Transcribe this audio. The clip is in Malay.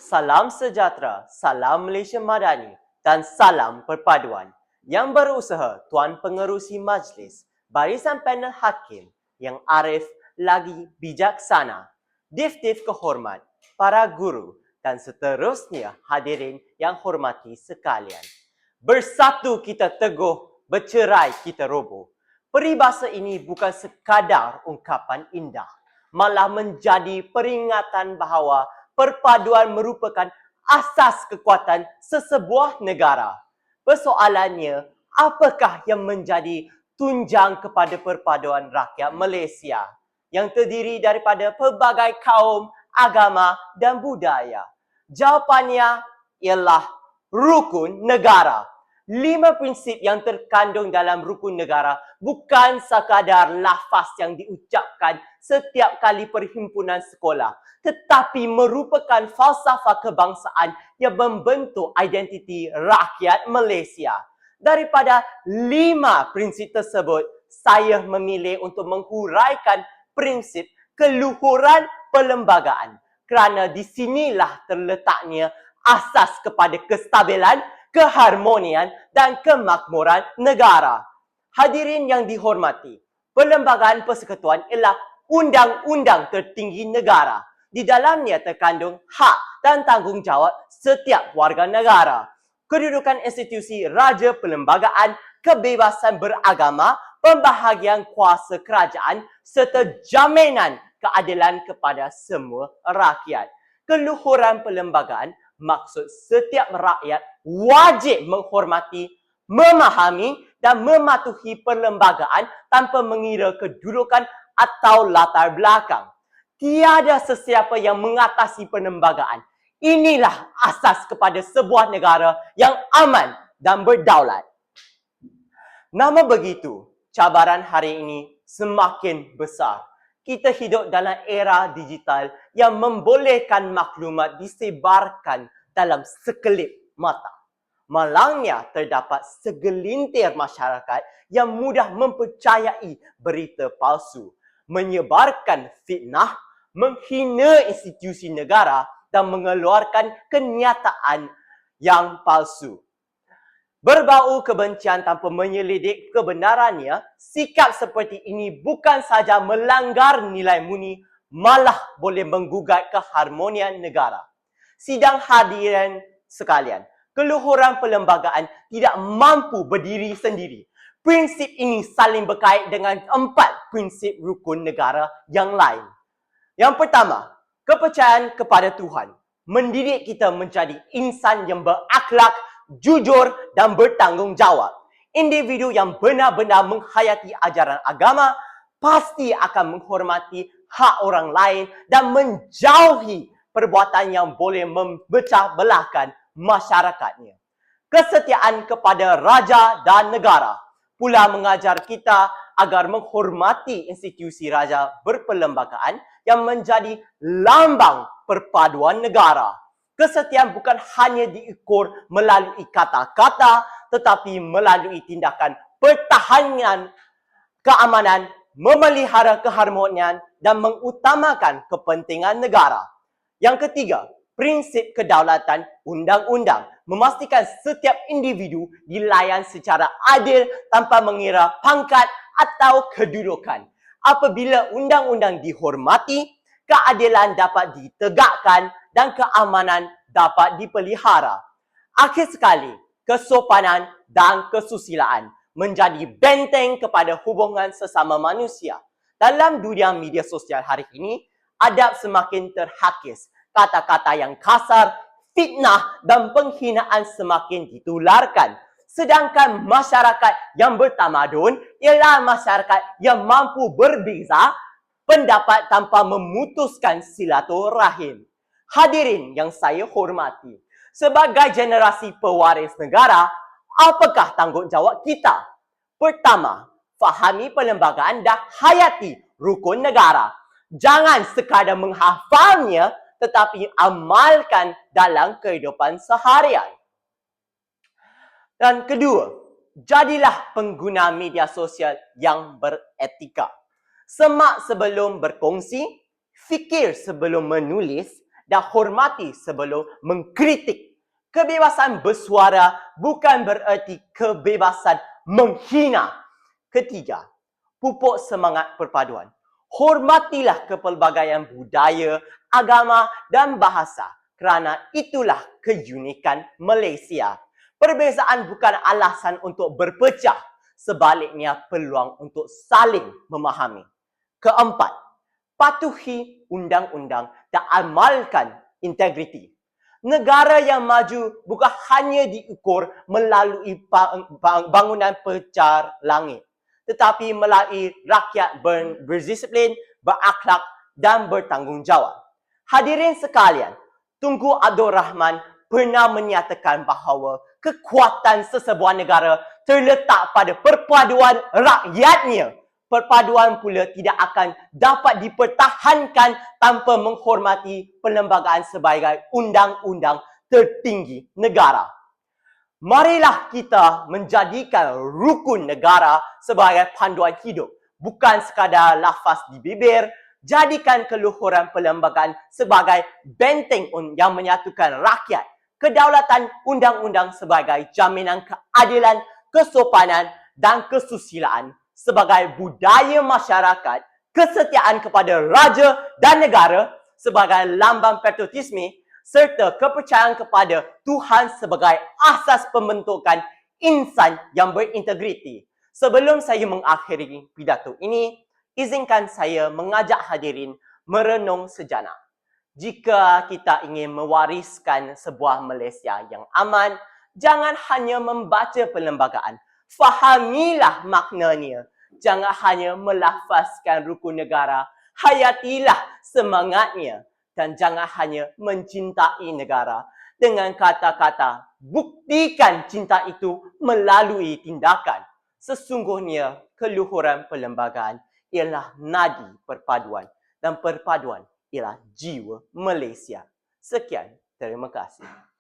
Salam sejahtera, salam Malaysia Madani dan salam perpaduan. Yang berusaha Tuan Pengerusi Majlis, barisan panel hakim yang arif lagi bijaksana, dif-dif kehormat, para guru dan seterusnya hadirin yang hormati sekalian. Bersatu kita teguh, bercerai kita roboh. Peribahasa ini bukan sekadar ungkapan indah, malah menjadi peringatan bahawa perpaduan merupakan asas kekuatan sesebuah negara. Persoalannya, apakah yang menjadi tunjang kepada perpaduan rakyat Malaysia yang terdiri daripada pelbagai kaum, agama dan budaya? Jawapannya ialah rukun negara. 5 prinsip yang terkandung dalam rukun negara bukan sekadar lafaz yang diucapkan setiap kali perhimpunan sekolah, tetapi merupakan falsafah kebangsaan yang membentuk identiti rakyat Malaysia. Daripada 5 prinsip tersebut, saya memilih untuk menghuraikan prinsip keluhuran perlembagaan kerana di sinilah terletaknya asas kepada kestabilan, keharmonian dan kemakmuran negara. Hadirin yang dihormati, Perlembagaan Persekutuan ialah undang-undang tertinggi negara. Di dalamnya terkandung hak dan tanggungjawab setiap warga negara. Kedudukan institusi raja perlembagaan, kebebasan beragama, pembahagian kuasa kerajaan serta jaminan keadilan kepada semua rakyat. Keluhuran perlembagaan maksud setiap rakyat wajib menghormati, memahami dan mematuhi perlembagaan tanpa mengira kedudukan atau latar belakang. Tiada sesiapa yang mengatasi perlembagaan. Inilah asas kepada sebuah negara yang aman dan berdaulat. Nama begitu, cabaran hari ini semakin besar. Kita hidup dalam era digital yang membolehkan maklumat disebarkan dalam sekelip mata. Malangnya terdapat segelintir masyarakat yang mudah mempercayai berita palsu, menyebarkan fitnah, menghina institusi negara dan mengeluarkan kenyataan yang palsu. Berbau kebencian tanpa menyelidik kebenarannya, sikap seperti ini bukan sahaja melanggar nilai murni, malah boleh menggugat keharmonian negara. Sidang hadirin sekalian, keluhuran perlembagaan tidak mampu berdiri sendiri. Prinsip ini saling berkait dengan 4 prinsip rukun negara yang lain. Yang pertama, kepercayaan kepada Tuhan. Mendidik kita menjadi insan yang berakhlak, jujur dan bertanggungjawab. Individu yang benar-benar menghayati ajaran agama pasti akan menghormati hak orang lain dan menjauhi perbuatan yang boleh memecah belahkan masyarakatnya. Kesetiaan kepada raja dan negara pula mengajar kita agar menghormati institusi raja berperlembagaan yang menjadi lambang perpaduan negara. Kesetiaan bukan hanya diukur melalui kata-kata, tetapi melalui tindakan pertahanan keamanan, memelihara keharmonian dan mengutamakan kepentingan negara. Yang ketiga, prinsip kedaulatan undang-undang memastikan setiap individu dilayan secara adil tanpa mengira pangkat atau kedudukan. Apabila undang-undang dihormati, keadilan dapat ditegakkan dan keamanan dapat dipelihara. Akhir sekali, kesopanan dan kesusilaan menjadi benteng kepada hubungan sesama manusia. Dalam dunia media sosial hari ini, adab semakin terhakis. Kata-kata yang kasar, fitnah dan penghinaan semakin ditularkan. Sedangkan masyarakat yang bertamadun ialah masyarakat yang mampu berbeza pendapat tanpa memutuskan silaturahim. Hadirin yang saya hormati, sebagai generasi pewaris negara, apakah tanggungjawab kita? Pertama, fahami perlembagaan dan hayati rukun negara. Jangan sekadar menghafalnya, tetapi amalkan dalam kehidupan seharian. Dan kedua, jadilah pengguna media sosial yang beretika. Semak sebelum berkongsi, fikir sebelum menulis, dan hormati sebelum mengkritik. Kebebasan bersuara bukan bererti kebebasan menghina. Ketiga, pupuk semangat perpaduan. Hormatilah kepelbagaian budaya, agama dan bahasa kerana itulah keunikan Malaysia. Perbezaan bukan alasan untuk berpecah, sebaliknya peluang untuk saling memahami. Keempat, patuhi undang-undang dan amalkan integriti. Negara yang maju bukan hanya diukur melalui bangunan pecar langit, tetapi melalui rakyat berdisiplin, berakhlak dan bertanggungjawab. Hadirin sekalian, Tunku Abdul Rahman pernah menyatakan bahawa kekuatan sesebuah negara terletak pada perpaduan rakyatnya. Perpaduan pula tidak akan dapat dipertahankan tanpa menghormati perlembagaan sebagai undang-undang tertinggi negara. Marilah kita menjadikan rukun negara sebagai panduan hidup, bukan sekadar lafaz di bibir. Jadikan keluhuran perlembagaan sebagai benteng yang menyatukan rakyat, kedaulatan undang-undang sebagai jaminan keadilan, kesopanan dan kesusilaan, sebagai budaya masyarakat, kesetiaan kepada raja dan negara sebagai lambang patriotisme, serta kepercayaan kepada Tuhan sebagai asas pembentukan insan yang berintegriti. Sebelum saya mengakhiri pidato ini, izinkan saya mengajak hadirin merenung sejenak. Jika kita ingin mewariskan sebuah Malaysia yang aman, jangan hanya membaca perlembagaan, fahamilah maknanya. Jangan hanya melafazkan rukun negara, hayatilah semangatnya. Dan jangan hanya mencintai negara. Dengan kata-kata, buktikan cinta itu melalui tindakan. Sesungguhnya keluhuran perlembagaan ialah nadi perpaduan dan perpaduan ialah jiwa Malaysia. Sekian, terima kasih.